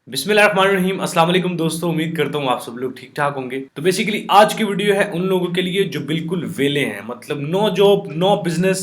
बिस्मिल्लाहिर्रहमानिर्रहीम अस्सलाम वालेकुम दोस्तों, उम्मीद करता हूँ आप सब लोग ठीक ठाक होंगे। तो बेसिकली आज की वीडियो है उन लोगों के लिए जो बिल्कुल वेले हैं, मतलब नो जॉब नो बिजनेस,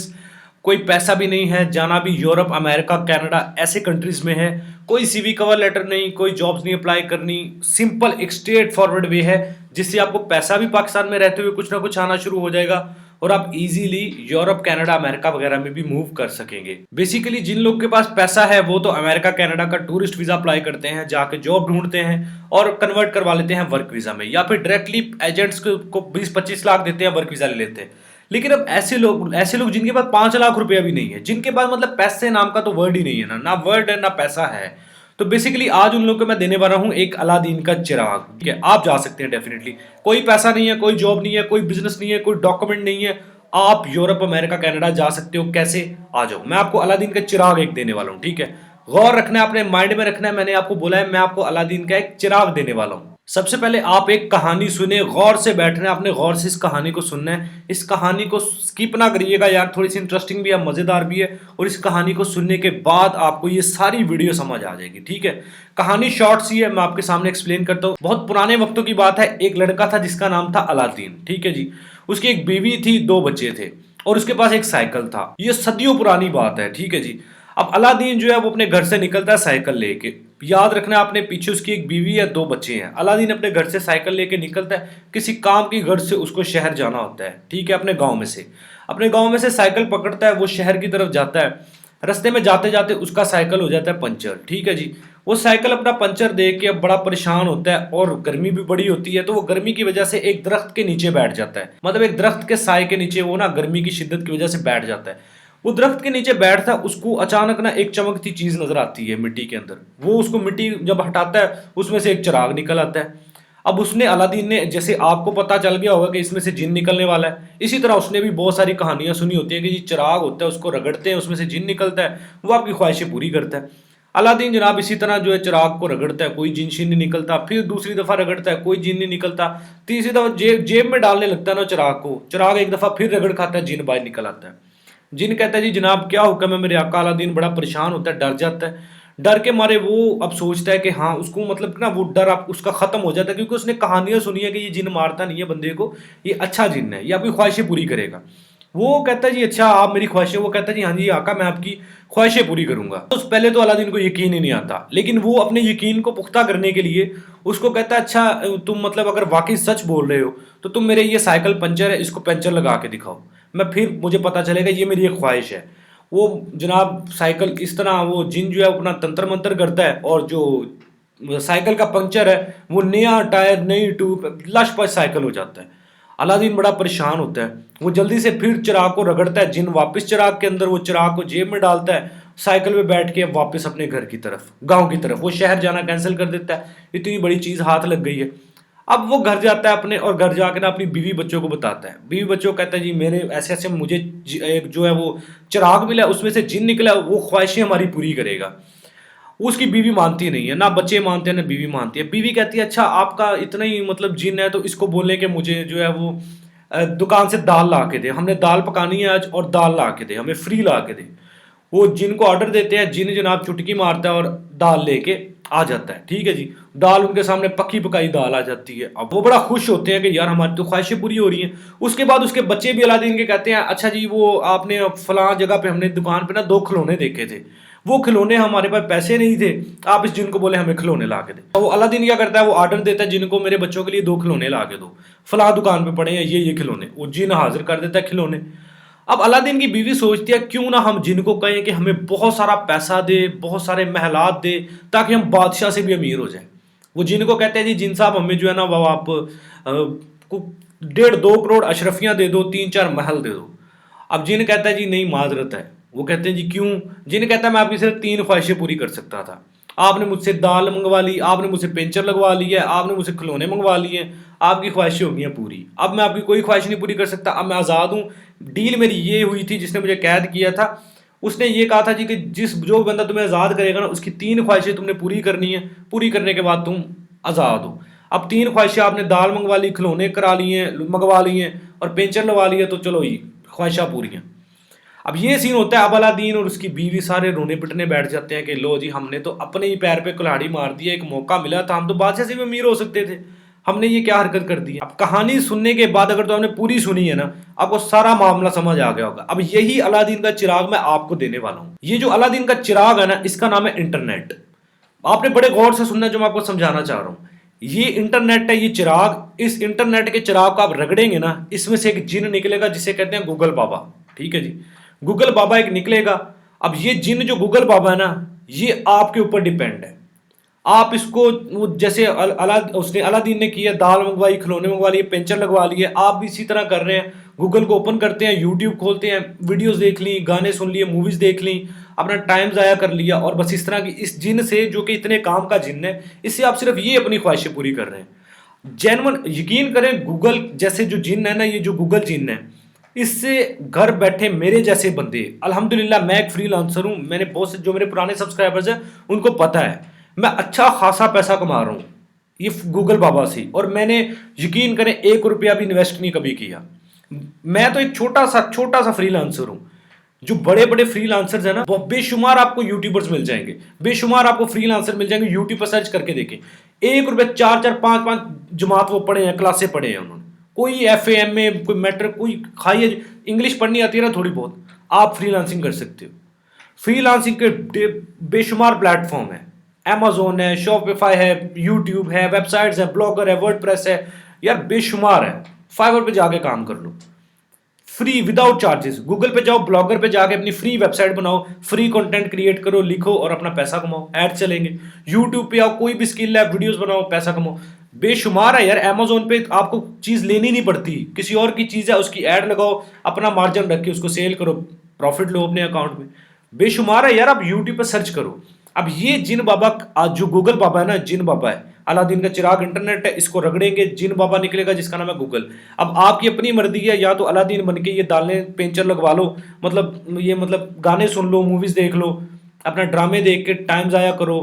कोई पैसा भी नहीं है, जाना भी यूरोप अमेरिका कनाडा ऐसे कंट्रीज में है, कोई सीवी कवर लेटर नहीं, कोई जॉब्स नहीं अप्लाई करनी, सिंपल एक स्ट्रेट फॉरवर्ड वे है जिससे आपको पैसा भी पाकिस्तान में रहते हुए कुछ ना कुछ आना शुरू हो जाएगा और आप इजीली यूरोप कनाडा अमेरिका वगैरह में भी मूव कर सकेंगे। बेसिकली जिन लोग के पास पैसा है वो तो अमेरिका कनाडा का टूरिस्ट वीजा अप्लाई करते हैं, जाके जॉब ढूंढते हैं और कन्वर्ट करवा लेते हैं वर्क वीजा में, या फिर डायरेक्टली एजेंट्स को 20-25 लाख देते हैं, वर्क वीजा ले लेते हैं। लेकिन अब ऐसे लोग जिनके पास 5 लाख रुपया भी नहीं है, जिनके पास मतलब पैसे नाम का तो वर्ड ही नहीं है, ना वर्ड है ना पैसा है, तो बेसिकली आज उन लोगों को मैं देने वाला हूं एक अलादीन का चिराग। ठीक है, आप जा सकते हैं डेफिनेटली। कोई पैसा नहीं है, कोई जॉब नहीं है, कोई बिजनेस नहीं है, कोई डॉक्यूमेंट नहीं है, आप यूरोप अमेरिका कनाडा जा सकते हो। कैसे? आ जाओ, मैं आपको अलादीन का चिराग एक देने वाला हूं। ठीक है, गौर रखना है, अपने माइंड में रखना है, मैंने आपको बोला है मैं आपको अलादीन का एक चिराग देने वाला हूं। सबसे पहले आप एक कहानी सुने, गौर से बैठना है, अपने गौर से इस कहानी को सुनना है। इस कहानी को स्किप ना करिएगा यार, थोड़ी सी इंटरेस्टिंग भी है, मजेदार भी है, और इस कहानी को सुनने के बाद आपको ये सारी वीडियो समझ आ जाएगी। ठीक है, कहानी शॉर्ट सी है, मैं आपके सामने एक्सप्लेन करता हूँ। बहुत पुराने वक्तों की बात है, एक लड़का था जिसका नाम था अलादीन। ठीक है जी, उसकी एक बीवी थी, 2 बच्चे थे और उसके पास एक साइकिल था। ये सदियों पुरानी बात है। ठीक है जी, अब अलादीन जो है वो अपने घर से निकलता है साइकिल लेके। याद रखना, अपने पीछे उसकी एक बीवी या 2 बच्चे हैं। अलादीन अपने घर से साइकिल लेके निकलता है, किसी काम की घर से उसको शहर जाना होता है। ठीक है, अपने गांव में से साइकिल पकड़ता है, वो शहर की तरफ जाता है। रास्ते में जाते जाते उसका साइकिल हो जाता है पंचर। ठीक है जी, वो साइकिल अपना पंचर देख के अब बड़ा परेशान होता है और गर्मी भी बड़ी होती है, तो वो गर्मी की वजह से एक दरख्त के नीचे बैठ जाता है। मतलब एक दरख्त के साए के नीचे वो ना गर्मी की शिद्दत की वजह से बैठ जाता है। वो दरख्त के नीचे बैठता है, उसको अचानक ना एक चमकती चीज नजर आती है मिट्टी के अंदर। वो उसको मिट्टी जब हटाता है उसमें से एक चिराग निकल आता है। अब उसने अलादीन ने, जैसे आपको पता चल गया होगा कि इसमें से जिन निकलने वाला है, इसी तरह उसने भी बहुत सारी कहानियां सुनी होती है कि जी चिराग होता है, उसको रगड़ते हैं, उसमें से जिन निकलता है, वो आपकी ख्वाहिशें पूरी करता है। अलादीन जनाब इसी तरह जो है चिराग को रगड़ता है, कोई जिन शिन नहीं निकलता, फिर दूसरी दफा रगड़ता है, कोई जिन नहीं निकलता, तीसरी दफा जेब में डालने लगता है ना चिराग को, चिराग एक दफा फिर रगड़ खाता है, जिन बाहर निकल आता है। जिन कहता है जी जनाब क्या हुक्म है मेरे आका। अलादीन बड़ा परेशान होता है, डर जाता है। डर के मारे वो अब सोचता है कि हाँ, उसको मतलब ना वो डर अब उसका खत्म हो जाता है, क्योंकि उसने कहानियां सुनी है कि ये जिन मारता नहीं है बंदे को, ये अच्छा जिन है, ये आपकी ख्वाहिशें पूरी करेगा। वो कहता है जी अच्छा आप मेरी ख्वाहिशें, वो कहता है जी हाँ जी आका मैं आपकी ख्वाहिशें पूरी करूंगा। तो पहले तो अलादीन को यकीन ही नहीं आता, लेकिन वो अपने यकीन को पुख्ता करने के लिए उसको कहता है अच्छा तुम मतलब अगर वाकई सच बोल रहे हो तो तुम मेरे ये साइकिल पंचर है, इसको पंचर लगा के दिखाओ, मैं फिर मुझे पता चलेगा ये मेरी एक ख्वाहिश है। वो जनाब साइकिल इस तरह वो जिन जो है अपना तंत्र मंत्र करता है, और जो साइकिल का पंचर है वो नया टायर नई ट्यूब लश-पश साइकिल हो जाता है। अलादीन बड़ा परेशान होता है, वो जल्दी से फिर चिराग को रगड़ता है, जिन वापस चिराग के अंदर, वो चिराग को जेब में डालता है, साइकिल पे बैठ के वापस अपने घर की तरफ, गांव की तरफ, वो शहर जाना कैंसिल कर देता है, इतनी बड़ी चीज हाथ लग गई है। अब वो घर जाता है अपने, और घर जाकर ना अपनी बीवी बच्चों को बताता है। बीवी बच्चों को कहता है जी मेरे ऐसे ऐसे मुझे एक जो है वो चिराग मिला, उसमें से जिन निकला, वो ख्वाहिशें हमारी पूरी करेगा। उसकी बीवी मानती नहीं है, ना बच्चे मानते हैं ना बीवी मानती है। बीवी कहती है अच्छा आपका इतना ही मतलब जिन है तो इसको बोलने के मुझे जो है वो दुकान से दाल ला के दे, हमने दाल पकानी है आज, और दाल ला के दे, हमें फ्री ला के दे। वो जिन को ऑर्डर देते हैं, जिन जनाब चुटकी मारता है और दाल लेके आ जाता है। ठीक है जी, दाल उनके सामने पक्की पकाई दाल आ जाती है। अब वो बड़ा खुश होते हैं कि यार हमारी तो ख्वाहिशें पूरी हो रही हैं। उसके बाद उसके बच्चे भी अलादीन के कहते हैं अच्छा जी वो आपने फलां जगह पे हमने दुकान पे ना 2 खिलौने देखे थे, वो खिलौने हमारे पास पैसे नहीं थे, आप इस जिन को बोले हमें खिलौने ला के दे। तो वो अलादीन क्या करता है, वो ऑर्डर देता है जिनको मेरे बच्चों के लिए 2 खिलौने ला के दो, फलां दुकान पे पड़े हैं ये खिलौने, वो जिन हाजिर कर देता है खिलौने। अब अलादीन की बीवी सोचती है क्यों ना हम जिनको कहें कि हमें बहुत सारा पैसा दे, बहुत सारे महलात दे, ताकि हम बादशाह से भी अमीर हो जाए। वो जिन को कहते हैं जी जिन साहब हमें जो है ना वो आप 1.5-2 करोड़ अशरफियां दे दो, 3-4 महल दे दो। अब जिन कहता है जी नहीं माजरत है। वो कहते हैं जी क्यों? जिन कहता है मैं आपकी सिर्फ 3 ख्वाहिशें पूरी कर सकता था, आपने मुझसे दाल मंगवा ली, आपने मुझसे पेंचर लगवा ली है, आपने मुझसे खिलौने मंगवा लिए, आपकी ख्वाहिशें हो गई हैं पूरी, अब मैं आपकी कोई ख्वाहिश नहीं पूरी कर सकता, अब मैं आज़ाद हूँ। डील मेरी ये हुई थी, जिसने मुझे कैद किया था उसने ये कहा था जी कि जिस जो बंदा तुम्हें आज़ाद करेगा ना उसकी 3 ख्वाहिशें तुमने पूरी करनी है, पूरी करने के बाद तुम आज़ाद हो। अब 3 ख्वाहिशें आपने दाल मंगवा ली, खिलौने करा लिए, मंगवा लिए और पेंचर लगवा लिया, तो चलो जी ख्वाहिशा पूरी हैं। अब ये सीन होता है, अब अलादीन और उसकी बीवी सारे रोने पिटने बैठ जाते हैं कि लो जी, हमने तो अपने ही पैर पे कुल्हाड़ी मार दी है, एक मौका मिला था, हम तो बादशाह से भी अमीर हो सकते थे, हमने ये क्या हरकत कर दी है। अब कहानी सुनने के बाद अगर तो आपने पूरी सुनी है ना, आपको सारा मामला समझ आ गया होगा। अब यही अलादीन का चिराग मैं आपको देने वाला हूं। ये जो अलादीन का चिराग है ना, इसका नाम है इंटरनेट। आपने बड़े गौर से सुनना, जो मैं आपको समझाना चाह रहा हूं। ये इंटरनेट है, ये चिराग, इस इंटरनेट के चिराग को आप रगड़ेंगे ना, इसमें से एक जिन निकलेगा जिसे कहते हैं गूगल बाबा। ठीक है जी, गूगल बाबा एक निकलेगा। अब ये जिन जो गूगल बाबा है ना, ये आपके ऊपर डिपेंड है। आप इसको वो जैसे उसने अलादीन ने किया, दाल मंगवाई, खिलौने मंगवा लिए, पेंचर लगवा लिए, आप भी इसी तरह कर रहे हैं। गूगल को ओपन करते हैं, यूट्यूब खोलते हैं, वीडियोस देख ली, गाने सुन लिए, मूवीज देख ली, अपना टाइम ज़ाया कर लिया, और बस इस तरह की इस जिन से, जो कि इतने काम का जिन है, इससे आप सिर्फ ये अपनी ख्वाहिशें पूरी कर रहे हैं। जेन्युइन यकीन करें, गूगल जैसे जो जिन है ना, ये जो गूगल जिन है, इससे घर बैठे मेरे जैसे बंदे, अल्हम्दुलिल्लाह मैं एक फ्रीलांसर हूं, मैंने बहुत से जो मेरे पुराने सब्सक्राइबर्स हैं उनको पता है, मैं अच्छा खासा पैसा कमा रहा हूं ये गूगल बाबा से। और मैंने, यकीन करें, 1 रुपया भी इन्वेस्ट नहीं कभी किया। मैं तो एक छोटा सा फ्रीलांसर हूं। जो बड़े बड़े फ्रीलांसर्स हैं ना, वो बेशुमार आपको यूट्यूबर्स मिल जाएंगे, बेशुमार आपको फ्रीलांसर मिल जाएंगे। यूट्यूब पर सर्च करके देखें, 1 रुपये 4 4 5 5 जमात वो पढ़े हैं, क्लासे पढ़े हैं उन्होंने, कोई FA MA कोई मैट्रिक, कोई खाई इंग्लिश पढ़नी आती है ना थोड़ी बहुत, आप फ्रीलांसिंग कर सकते हो। फ्रीलांसिंग के बेशुमार प्लेटफॉर्म है, Amazon है, शॉपिफाई है, यूट्यूब है, वेबसाइट्स है, ब्लॉगर है, वर्डप्रेस है, यार बेशुमार है। फाइवर पे जाके काम कर लो, फ्री विदाउट चार्जेस। गूगल पे जाओ, ब्लॉगर पे जाके अपनी फ्री वेबसाइट बनाओ, फ्री कंटेंट क्रिएट करो, लिखो और अपना पैसा कमाओ, ऐड चलेंगे। यूट्यूब पे आओ, कोई भी स्किल है, वीडियोस बनाओ, पैसा कमाओ, बेशुमार है यार। Amazon पे आपको चीज लेनी नहीं पड़ती, किसी और की चीज है, उसकी ऐड लगाओ, अपना मार्जिन रख के उसको सेल करो, प्रॉफिट लो अपने अकाउंट में, बेशुमार है यार। आप यूट्यूब पे सर्च करो। अब ये जिन बाबा, आज जो गूगल बाबा है ना, जिन बाबा है, अलादीन का चिराग इंटरनेट है, इसको रगड़ेंगे, जिन बाबा निकलेगा जिसका नाम है गूगल। अब आपकी अपनी मर्जी है, या तो अलादीन बन के ये दालें पेंचर लगवा लो, मतलब गाने सुन लो, मूवीज देख लो, अपना ड्रामे देख के टाइम ज़ाया करो,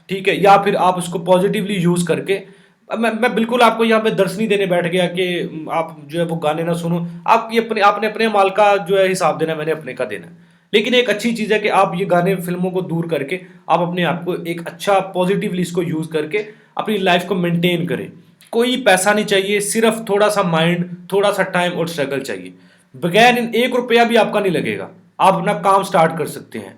ठीक है, या फिर आप उसको पॉजिटिवली यूज़ करके। अब मैं बिल्कुल आपको यहाँ पे दर्श नहीं देने बैठ गया कि आप जो है वो गाने ना सुनो, आपने अपने माल का जो है हिसाब देना, मैंने अपने का देना। लेकिन एक अच्छी चीज़ है कि आप ये गाने फिल्मों को दूर करके आप अपने आप को एक अच्छा पॉजिटिवली इसको यूज़ करके अपनी लाइफ को मेंटेन करें। कोई पैसा नहीं चाहिए, सिर्फ थोड़ा सा माइंड, थोड़ा सा टाइम और स्ट्रगल चाहिए। बगैर 1 रुपया भी आपका नहीं लगेगा, आप अपना काम स्टार्ट कर सकते हैं।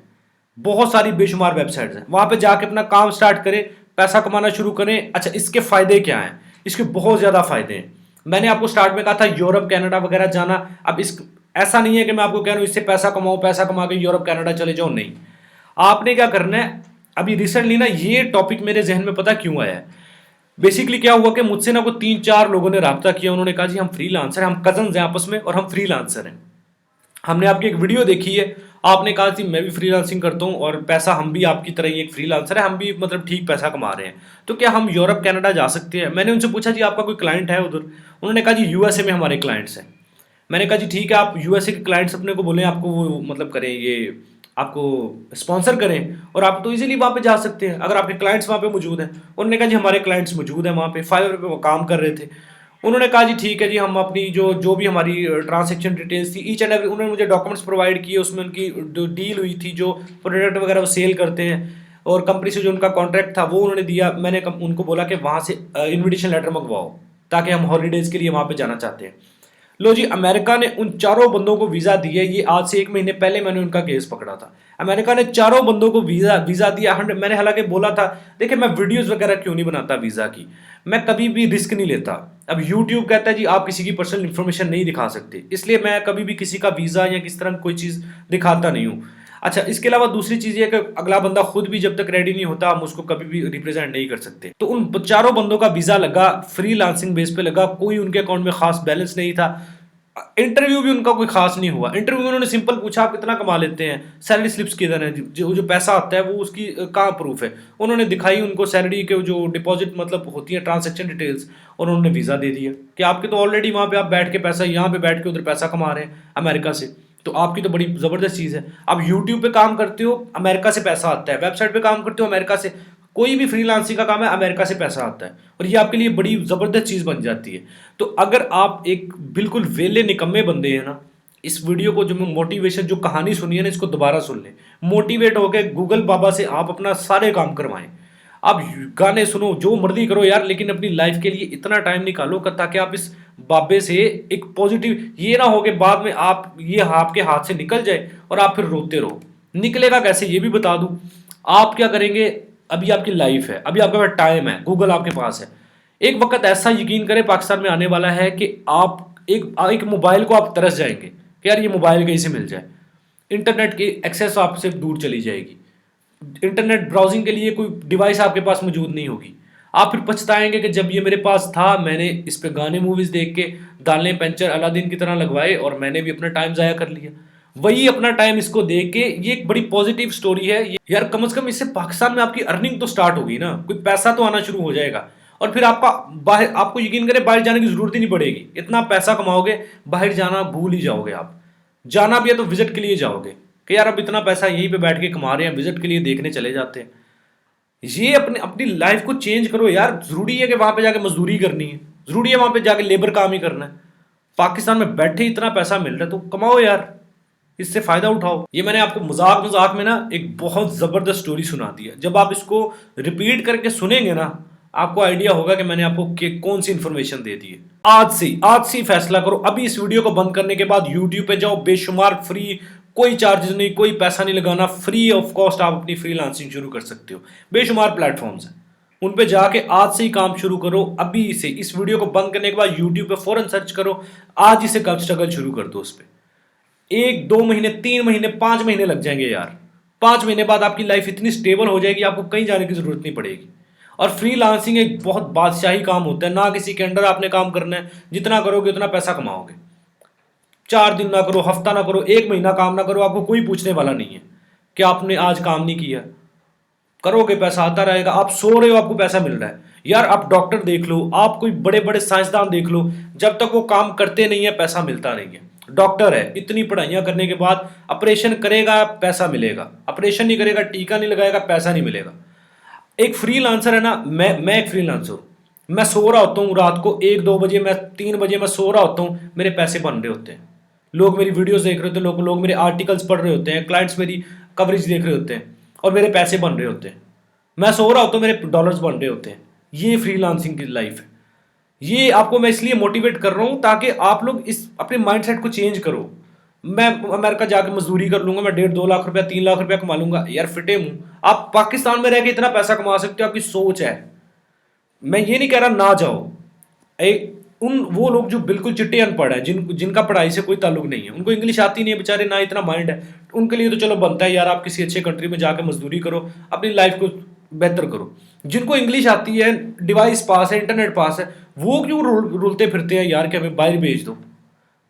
बहुत सारी बेशुमार वेबसाइट्स हैं, वहां पे जाके अपना काम स्टार्ट करें, पैसा कमाना शुरू करें। अच्छा, इसके फायदे क्या हैं? इसके बहुत ज़्यादा फायदे हैं। मैंने आपको स्टार्ट में कहा था यूरोप कनाडा वगैरह जाना। अब इस ऐसा नहीं है कि मैं आपको कह रहा हूँ इससे पैसा कमाओ, पैसा कमा के यूरोप कनाडा चले जाओ, नहीं। आपने क्या करना है, अभी रिसेंटली ना ये टॉपिक मेरे जहन में पता क्यों आया है। बेसिकली क्या हुआ कि मुझसे ना को 3 4 लोगों ने रब्ता किया, उन्होंने कहा जी हम फ्रीलांसर हैं, हम कजन्स हैं आपस में और हम फ्रीलांसर हैं, हमने आपकी एक वीडियो देखी है, आपने कहा कि मैं भी फ्रीलांसिंग करता हूँ और पैसा, हम भी आपकी तरह ही एक फ्रीलांसर है, हम भी मतलब ठीक पैसा कमा रहे हैं, तो क्या हम यूरोप कनाडा जा सकते हैं? मैंने उनसे पूछा जी आपका कोई क्लाइंट है उधर? उन्होंने कहा जी USA में हमारे क्लाइंट्स हैं। मैंने कहा जी ठीक है, आप USA के क्लाइंट्स अपने को बोलें, आपको वो मतलब करें, ये आपको स्पॉन्सर करें, और आप तो इजीली वहाँ पे जा सकते हैं अगर आपके क्लाइंट्स वहाँ पे मौजूद हैं। उन्होंने कहा जी हमारे क्लाइंट्स मौजूद हैं वहाँ पे, फाइवर पे वो काम कर रहे थे। उन्होंने कहा जी ठीक है जी, हम अपनी जो जो भी हमारी ट्रांजैक्शन डिटेल्स थी, ईच एंड एवरी, उन्होंने मुझे डॉक्यूमेंट्स प्रोवाइड किए, उसमें उनकी जो डील हुई थी, जो प्रोडक्ट वगैरह वो सेल करते हैं, और कंपनी से जो उनका कॉन्ट्रैक्ट था वो उन्होंने दिया। मैंने उनको बोला कि वहाँ से इन्विटेशन लेटर मंगवाओ, ताकि हम हॉलीडेज़ के लिए वहाँ पे जाना चाहते हैं। लो जी, अमेरिका ने उन चारों बंदों को वीज़ा दिया। ये आज से 1 महीने पहले मैंने उनका केस पकड़ा था। अमेरिका ने चारों बंदों को वीज़ा दिया। मैंने हालांकि बोला था, देखिए मैं वीडियोस वगैरह क्यों नहीं बनाता वीज़ा की, मैं कभी भी रिस्क नहीं लेता। अब यूट्यूब कहता है जी आप किसी की पर्सनल इन्फॉर्मेशन नहीं दिखा सकते, इसलिए मैं कभी भी किसी का वीज़ा या किस तरह कोई चीज़ दिखाता नहीं हूँ। अच्छा, इसके अलावा दूसरी चीज़ ये है कि अगला बंदा खुद भी जब तक रेडी नहीं होता, हम उसको कभी भी रिप्रेजेंट नहीं कर सकते। तो उन चारों बंदों का वीज़ा लगा, फ्रीलांसिंग बेस पे लगा, कोई उनके अकाउंट में खास बैलेंस नहीं था। इंटरव्यू भी उनका कोई खास नहीं हुआ। इंटरव्यू में उन्होंने सिंपल पूछा आप कितना कमा लेते हैं, सैलरी स्लिप्स किधर है, जो पैसा आता है वो उसकी कहाँ प्रूफ है। उन्होंने दिखाई उनको सैलरी के जो डिपॉजिट मतलब होती है ट्रांजैक्शन डिटेल्स, और उन्होंने वीज़ा दे दिया कि आपके तो ऑलरेडी वहाँ पे आप बैठ के पैसा, यहाँ पे बैठ के उधर पैसा कमा रहे हैं अमेरिका से, तो आपकी तो बड़ी ज़बरदस्त चीज़ है। आप यूट्यूब पे काम करते हो, अमेरिका से पैसा आता है, वेबसाइट पे काम करते हो, अमेरिका से, कोई भी फ्रीलांसिंग का काम है, अमेरिका से पैसा आता है, और ये आपके लिए बड़ी ज़बरदस्त चीज़ बन जाती है। तो अगर आप एक बिल्कुल वेले निकम्मे बंदे हैं ना, इस वीडियो को जो मैं मोटिवेशन जो कहानी सुनी है ना, इसको दोबारा सुन लें। मोटिवेट होके गूगल बाबा से आप अपना सारे काम करवाएं। आप गाने सुनो, जो मर्जी करो यार, लेकिन अपनी लाइफ के लिए इतना टाइम निकालो ताकि आप इस बाबे से एक पॉजिटिव, ये ना हो कि बाद में आप ये आपके हाथ से निकल जाए और आप फिर रोते रहो। निकलेगा कैसे ये भी बता दूं। आप क्या करेंगे, अभी आपकी लाइफ है, अभी आपके पास टाइम है, गूगल आपके पास है। एक वक्त ऐसा यकीन करें पाकिस्तान में आने वाला है कि आप एक मोबाइल को आप तरस जाएंगे कि यार ये मोबाइल कहीं से मिल जाए। इंटरनेट की एक्सेस आपसे दूर चली जाएगी। इंटरनेट ब्राउजिंग के लिए कोई डिवाइस आपके पास मौजूद नहीं होगी। आप फिर पछताएंगे कि जब ये मेरे पास था, मैंने इस पे गाने मूवीज देख के दालें पंचर अलादीन की तरह लगवाए और मैंने भी अपना टाइम ज़ाया कर लिया। वही अपना टाइम इसको देख के, ये एक बड़ी पॉजिटिव स्टोरी है यार। कम से कम इससे पाकिस्तान में आपकी अर्निंग तो स्टार्ट होगी ना, कोई पैसा तो आना शुरू हो जाएगा। और फिर आपका बाहर, आपको यकीन करें बाहर जाने की जरूरत ही नहीं पड़ेगी। इतना पैसा कमाओगे, बाहर जाना भूल ही जाओगे। आप जाना भी है तो विजिट के लिए जाओगे कि यार अब इतना पैसा यहीं पे बैठ के कमा रहे हैं, विजिट के लिए देखने चले जाते हैं। ये अपने अपनी लाइफ को चेंज करो यार। जरूरी है कि वहां पे जाके मजदूरी करनी है, जरूरी है वहां पे जाके लेबर काम ही करना है। पाकिस्तान में बैठे इतना पैसा मिल रहा है तो कमाओ यार, इससे फायदा उठाओ। ये मैंने आपको मजाक मजाक में ना एक बहुत जबरदस्त स्टोरी सुना दी है। जब आप इसको रिपीट करके सुनेंगे ना, आपको आइडिया होगा कि मैंने आपको कौन सी इंफॉर्मेशन दे दी है। आज से ही फैसला करो। अभी इस वीडियो को बंद करने के बाद यूट्यूब पे जाओ, बेशुमार फ्री, कोई चार्जेस नहीं, कोई पैसा नहीं लगाना, फ्री ऑफ कॉस्ट आप अपनी फ्रीलांसिंग शुरू कर सकते हो। बेशुमार प्लेटफॉर्म्स हैं, उन पे जाके आज से ही काम शुरू करो। अभी से इस वीडियो को बंद करने के बाद यूट्यूब पे फौरन सर्च करो, आज ही से कब स्ट्रगल शुरू कर दो उस पर। 1-2 महीने, 3 महीने, 5 महीने लग जाएंगे यार। 5 महीने बाद आपकी लाइफ इतनी स्टेबल हो जाएगी, आपको कहीं जाने की जरूरत नहीं पड़ेगी। और फ्रीलांसिंग एक बहुत बादशाही काम होता है, ना किसी के अंडर आपने काम करना है। जितना करोगे उतना पैसा कमाओगे। 4 दिन ना करो, हफ्ता ना करो, 1 महीना काम ना करो, आपको कोई पूछने वाला नहीं है कि आपने आज काम नहीं किया। करोगे पैसा आता रहेगा। आप सो रहे हो, आपको पैसा मिल रहा है यार। आप डॉक्टर देख लो, आप कोई बड़े बड़े साइंसदान देख लो, जब तक वो काम करते नहीं है पैसा मिलता नहीं है। डॉक्टर है, इतनी पढ़ाइयां करने के बाद ऑपरेशन करेगा पैसा मिलेगा, ऑपरेशन नहीं करेगा, टीका नहीं लगाएगा, पैसा नहीं मिलेगा। एक फ्रीलांसर है ना, मैं एक फ्रीलांसर हूँ। मैं सो रहा होता हूँ रात को 1-2 बजे, मैं 3 बजे मैं सो रहा होता हूँ, मेरे पैसे बन रहे होते हैं। लोग मेरी वीडियोस देख रहे होते हैं, लोग मेरे आर्टिकल्स पढ़ रहे होते हैं, क्लाइंट्स मेरी कवरेज देख रहे होते हैं और मेरे पैसे बन रहे होते हैं। मैं सो रहा होता हूँ, मेरे डॉलर्स बन रहे होते हैं। ये फ्रीलांसिंग की लाइफ है। ये आपको मैं इसलिए मोटिवेट कर रहा हूँ ताकि आप लोग इस अपने माइंडसेट को चेंज करो। मैं अमेरिका जाकर मजदूरी कर लूंगा, मैं 1.5-2 लाख रुपया, 3 लाख रुपया कमा लूंगा यार, फिटे मुंह। आप पाकिस्तान में रह के इतना पैसा कमा सकते हो, आपकी सोच है। मैं ये नहीं कह रहा ना जाओ। उन वो लोग जो बिल्कुल चिट्टे अनपढ़ है, जिनका पढ़ाई से कोई ताल्लुक नहीं है, उनको इंग्लिश आती नहीं है बेचारे, ना इतना माइंड है, उनके लिए तो चलो बनता है यार, आप किसी अच्छे कंट्री में जाकर मजदूरी करो, अपनी लाइफ को बेहतर करो। जिनको इंग्लिश आती है, डिवाइस पास है, इंटरनेट पास है, वो क्यों रुलते फिरते हैं यार कि हमें बाहर भेज दो।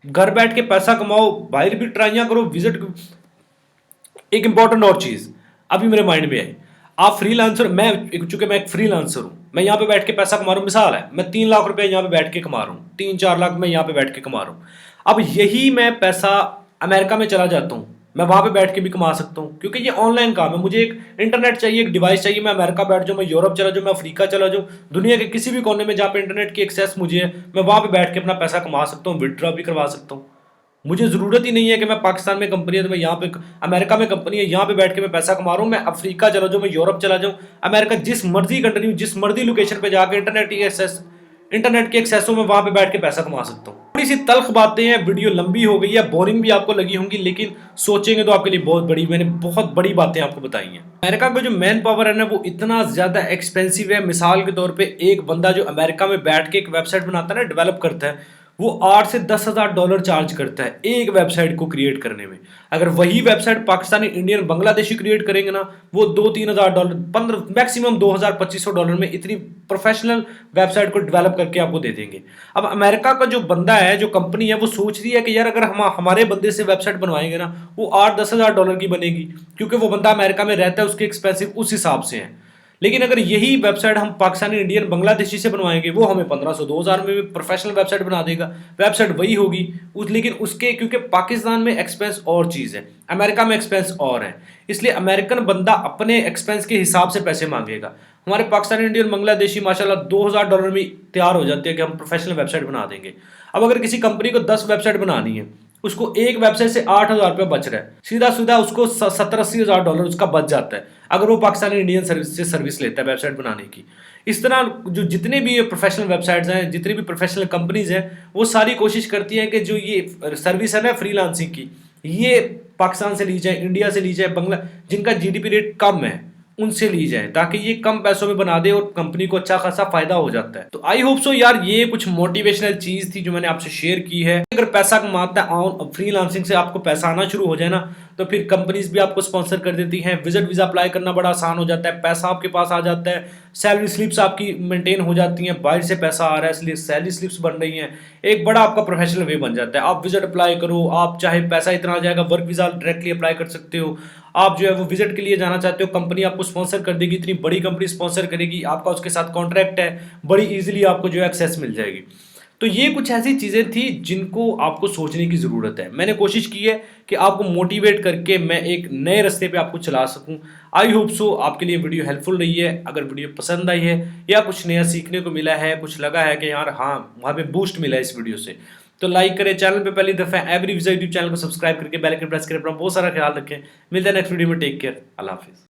घर बैठ के पैसा कमाओ, बाहर भी ट्राइयां करो, विजिट। एक इंपॉर्टेंट और चीज अभी मेरे माइंड में आई। आप फ्रीलांसर, चूंकि मैं एक फ्रीलांसर हूं, मैं यहाँ पे बैठ के पैसा कमा रहा हूँ। मिसाल है, मैं 3 लाख रुपए यहाँ पे बैठ के कमा रहा हूँ, 3-4 लाख मैं यहाँ पे बैठ के कमा रहा हूँ। अब यही मैं पैसा अमेरिका में चला जाता हूँ, मैं वहां पे बैठ के भी कमा सकता हूँ, क्योंकि ये ऑनलाइन काम है। मुझे एक इंटरनेट चाहिए, एक डिवाइस चाहिए, मैं अमेरिका बैठ जाऊँ, मैं यूरोप चला जाऊँ, मैं अफ्रीका चला जाऊँ, दुनिया के किसी भी कोने में जहाँ पे इंटरनेट की एक्सेस मुझे है, मैं वहां पे बैठ के अपना पैसा कमा सकता हूँ, विड्रॉ भी करवा सकता हूँ। मुझे ज़रूरत ही नहीं है कि मैं पाकिस्तान में कंपनी है तो मैं यहाँ पे, अमेरिका में कंपनी है यहाँ पे बैठ के मैं पैसा कमा रहा हूँ, मैं अफ्रीका चला जाऊँ, मैं यूरोप चला जाऊँ, अमेरिका, जिस मर्जी कंट्री, जिस मर्जी लोकेशन पे जाकर इंटरनेट की एक्सेस हो, मैं वहाँ पे बैठ के पैसा कमा सकता हूँ। थोड़ी सी तल्ख बातें हैं, वीडियो लंबी हो गई है, बोरिंग भी आपको लगी होंगी, लेकिन सोचेंगे तो आपके लिए मैंने बहुत बड़ी बातें आपको बताई हैं। अमेरिका का जो मैन पावर है ना, वो इतना ज़्यादा एक्सपेंसिव है। मिसाल के तौर पे एक बंदा जो अमेरिका में बैठ के एक वेबसाइट बनाता है ना, डेवलप करता है, वो 8 से 10 हज़ार डॉलर चार्ज करता है एक वेबसाइट को क्रिएट करने में। अगर वही website Pakistani, Indian, Bangladeshi create करेंगे ना, वो 2-3 हज़ार डॉलर, 15, मैक्सिमम 2,000-2,500 डॉलर में इतनी प्रोफेशनल वेबसाइट को डेवलप करके आपको दे देंगे। अब अमेरिका का जो बंदा है, जो कंपनी है, वो सोच रही है कि यार अगर हम हमारे बंदे से वेबसाइट बनवाएंगे ना, वो 8-10 हज़ार डॉलर की बनेगी, क्योंकि वो बंदा अमेरिका में रहता है, उसके एक्सपेंसिव उस हिसाब से है। लेकिन अगर यही वेबसाइट हम पाकिस्तानी, इंडियन, बांग्लादेशी से बनवाएंगे, वो हमें 1500-2000 में भी प्रोफेशनल वेबसाइट बना देगा। वेबसाइट वही होगी लेकिन उसके, क्योंकि पाकिस्तान में एक्सपेंस और चीज़ है, अमेरिका में एक्सपेंस और है, इसलिए अमेरिकन बंदा अपने एक्सपेंस के हिसाब से पैसे मांगेगा। हमारे पाकिस्तानी, इंडियन, बांग्लादेशी माशाल्लाह 2000 डॉलर में तैयार हो जाते हैं कि हम प्रोफेशनल वेबसाइट बना देंगे। अब अगर किसी कंपनी को 10 वेबसाइट बनानी है, उसको एक वेबसाइट से 8,000 रुपये बच रहा है, सीधा सीधा उसको 70-80 हज़ार डॉलर उसका बच जाता है अगर वो पाकिस्तानी इंडियन सर्विस से सर्विस लेता है वेबसाइट बनाने की। इस तरह जो जितने भी प्रोफेशनल वेबसाइट्स हैं, जितनी भी प्रोफेशनल कंपनीज हैं, वो सारी कोशिश करती हैं कि जो ये सर्विस है ना फ्रीलांसिंग की, ये पाकिस्तान से ली जाए, इंडिया से ली जाए, जिनका जीडीपी रेट कम है उनसे ली जाए, ताकि ये कम पैसों में बना दे और कंपनी को अच्छा खासा फायदा हो जाता है। तो आई होप सो यार, ये कुछ मोटिवेशनल चीज थी जो मैंने आपसे शेयर की है। अगर पैसा कमाता है फ्रीलांसिंग से, आपको पैसा आना शुरू हो जाए ना, तो फिर कंपनीज भी आपको स्पॉन्सर कर देती हैं, विजिट वीजा अप्लाई करना बड़ा आसान हो जाता है, पैसा आपके पास आ जाता है, सैलरी स्लिप्स आपकी मेंटेन हो जाती हैं, बाहर से पैसा आ रहा है इसलिए सैलरी स्लिप्स बन रही हैं, एक बड़ा आपका प्रोफेशनल वे बन जाता है। आप विजिट अप्लाई करो, आप चाहे पैसा इतना आ जाएगा, वर्क वीजा डायरेक्टली अप्लाई कर सकते हो। आप जो है वो विजिट के लिए जाना चाहते हो, कंपनी आपको स्पॉन्सर कर देगी, इतनी बड़ी कंपनी स्पॉन्सर करेगी, आपका उसके साथ कॉन्ट्रैक्ट है, बड़ी इजीली आपको जो है एक्सेस मिल जाएगी। तो ये कुछ ऐसी चीज़ें थी जिनको आपको सोचने की ज़रूरत है। मैंने कोशिश की है कि आपको मोटिवेट करके मैं एक नए रास्ते पे आपको चला सकूं। आई होप सो आपके लिए वीडियो हेल्पफुल रही है। अगर वीडियो पसंद आई है या कुछ नया सीखने को मिला है, कुछ लगा है कि यार हाँ वहाँ पे बूस्ट मिला है इस वीडियो से, तो लाइक करें। चैनल पे पहली दफ़ा एवरी विज़ा यूट्यूब चैनल को सब्सक्राइब करके बेल आइकन प्रेस करें। अपना बहुत सारा ख्याल रखें। मिलते हैं नेक्स्ट वीडियो में। Take care. अल्लाह हाफिज़।